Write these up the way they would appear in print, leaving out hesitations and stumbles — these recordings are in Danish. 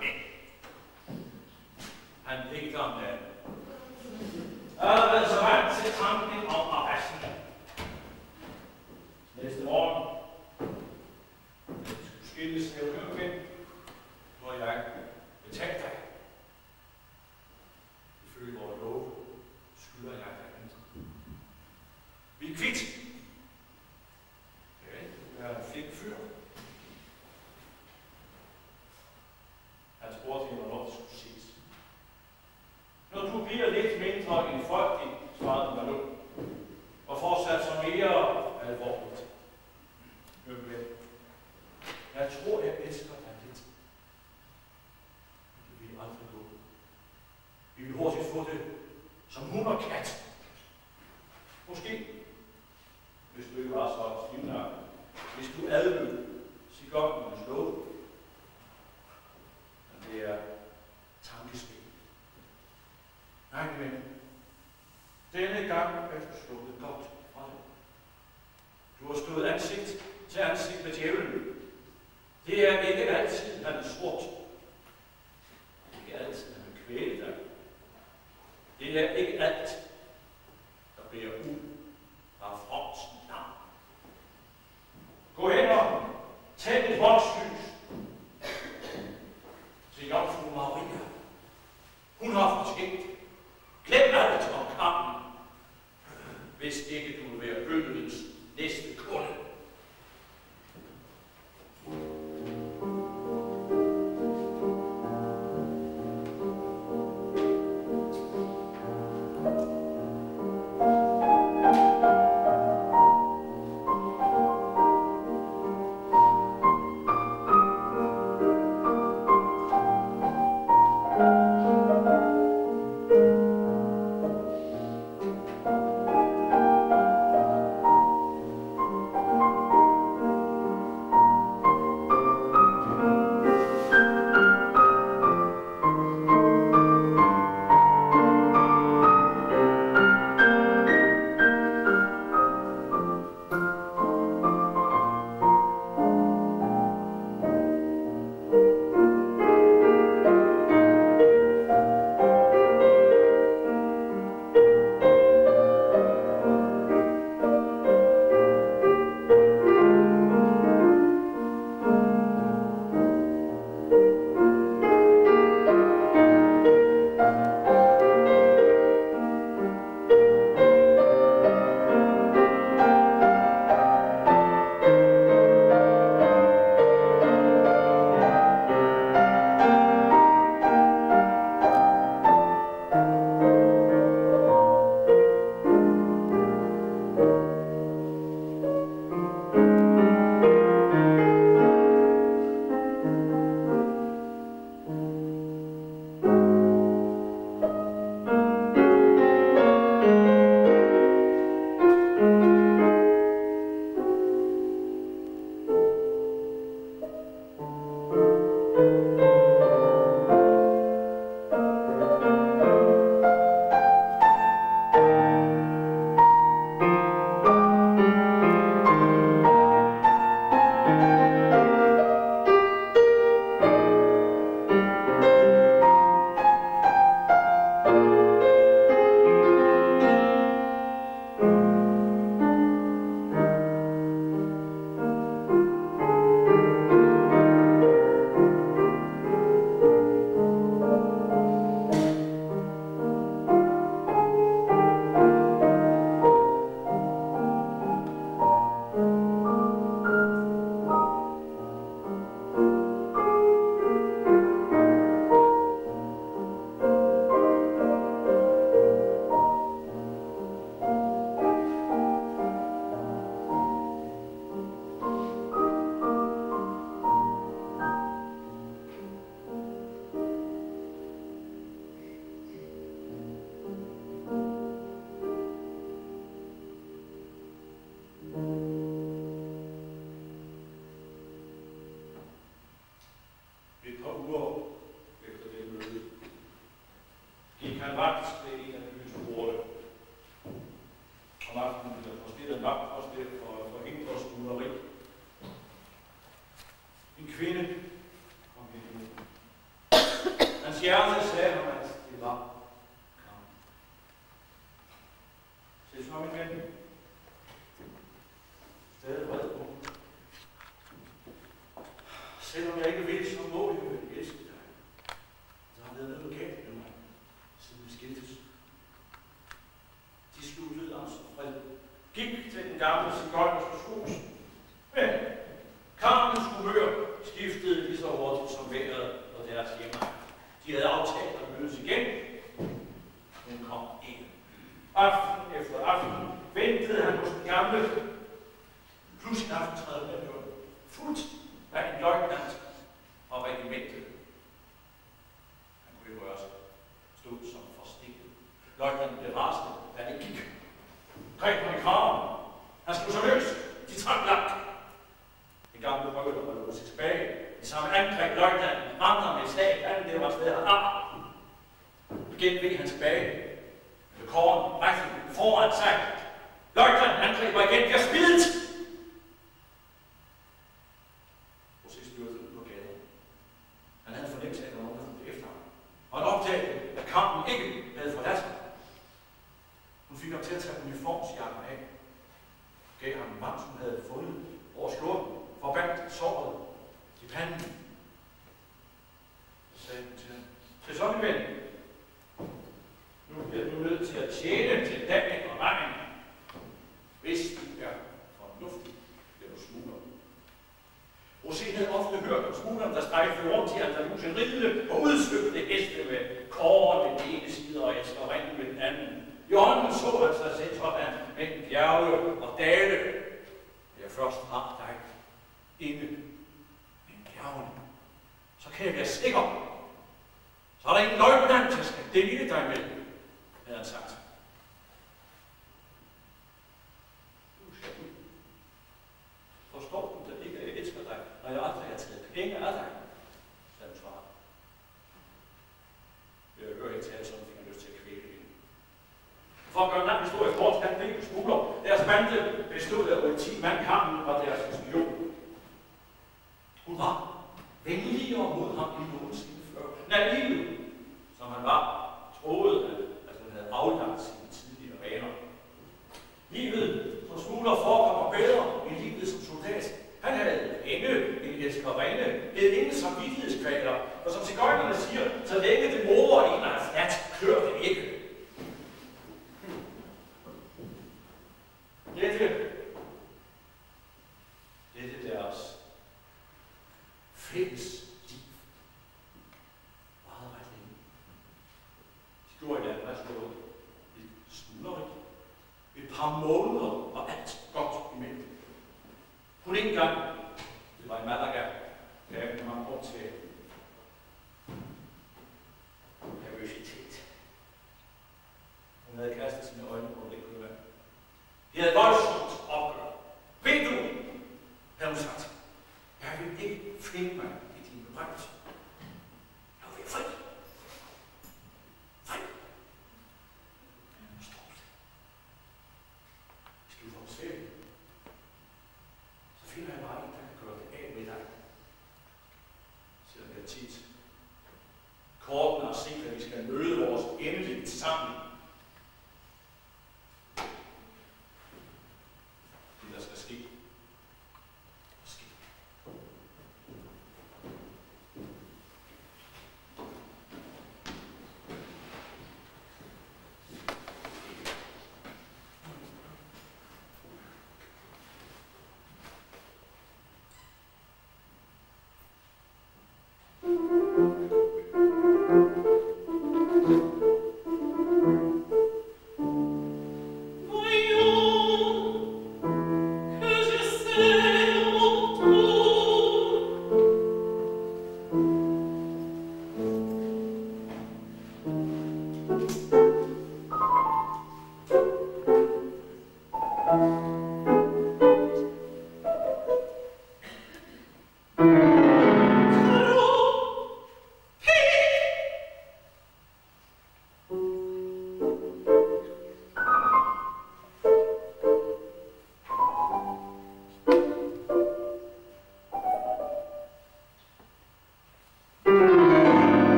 mænd. Han digter om det. Jeg har været så vant til tanken om arresten. Næste morgen, det skulle skilles hævnømvind, hvor jeg betalte dig. Ifølge vores love skylder jeg dig intet. Vi er kvit. Ja, du er en flink fyr. Han spurgte hende, hvornår det skulle ses. Når du bliver lidt mindre end frygtig, svarede Malou, og fortsat så mere alvorligt. Men jeg tror, jeg elsker dig lidt. Det vil aldrig gå. Vi vil hurtigt få det som hund og kat. Måske, hvis du ikke var så stivnakket, hvis du adløb cigarrenes lov. Men det er tankespil. Nej, men denne gang er du sluppet godt fra det. Du har stået ansigt til ansigt med djævlen. Det er ikke altid, han er sort. Ikke altid, han vil kvæle dig. Det er ikke alt, der bærer ud af fromsens navn. Gå hen og tænd et voldslys til jomfru Maria. Hun har fortjent. Glem alt om kampen, hvis ikke du vil være bøddelens næste kunde. hjerte sagde ham, at det var Carmen. Se så, min ven. Stadig vred på. Selvom jeg ikke vil, så må jeg jo elske dig. Der har været noget galt med mig, siden vi skiltes. De sluttede altså fred. Gik til den gamle sigøjnerske hus. Men Carmens humør skiftede lige så hurtigt som vejret og deres hjemme. De havde aftalt at mødes igen. Hun kom ikke. Aften efter aften ventede han hos den gamle. Pludselig en aften træder han jo fuldt af en løjtnant og regimentet. Han kunne ikke røre sig. Stod som forstikket. Løjtnanten blev rasende, da det gik. Greb ham i kraven. Han skulle så løs. De trak langt. Den gamle prøvede at holde sig tilbage. I samme angreb løjtnanten ramte ham med et slag i panden. Det var stedet af arm. Igen veg han tilbage. Med kåren rækte foran sig. Løjtnanten angriber igen. Jeg spidet! Rosé styrte ud på gaden. Han havde fornemmelse af, at nogen kom efter ham. Og han opdagede, at kampen ikke havde forladt ham. Hun fik ham til at tage uniformsjakken af. Gav ham en vand, som havde fundet over skjorten, forbandt såret i panden. Så sagde hun til ham, se så, min ven. Nu bliver du nødt til at tjene til dagen og regn. Hvis du er fornuftig, bliver du smugler. Rosé havde ofte hørt om smuglerne, der strejfede rundt i Andalusien, ridende og udsvøbte heste med kårer med den ene side og elskerinden med den anden. I ånden så han sig selv sådan mellem bjerge og dale. Jeg først har dig inde mellem bjergene. Så kan jeg være sikker. Så er der ingen løjtnant, der skal dele dig med, havde han sagt. Du skal ud. Forstår du da ikke, at jeg elsker dig, når jeg aldrig har taget penge af dig? Sagde hun svaret. Jeg hører ikke tale sådan, fik jeg lyst til at kvæle hende. For at gøre en lang historie kort, han fik en smugler. Deres bande bestod af 10 mand. Carmen var deres spion. Hun var venligere mod ham end nogensinde før. Naiv, som han var, troede han, at hun havde aflagt sine tidligere vaner. Livet som smugler forekommer bedre end livet som soldat. Han havde penge, en elskerinde, havde ingen samvittighedskvaler, og som sigøjnerne siger, så længe det morer en af flat, klør det ikke. Dette deres fælles liv varede ret længe. De gjorde i landvejsrådet et smugleri, et par måneder og alt godt imellem. Hun ikke engang, det var i Malaga, gav hun ham grund til nervøsitet. Hun havde kastet sine øjne på det kunne være. De havde voldsomt opgør. Ved du, havde hun sagt, jeg vil ikke finde mig i din bebrejelse. Jeg vil være fri. Fri. Men hun står det. Hvis du får ferie, så finder jeg bare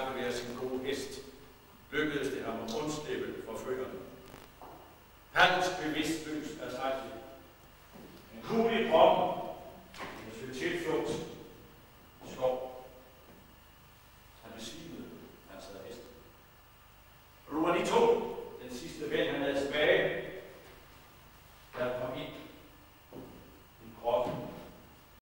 takket være sin gode hest, lykkedes det ham at undslippe forfølgerne. Hans bevidstløs af trækket. En kugle i kroppen, med sin tilflugt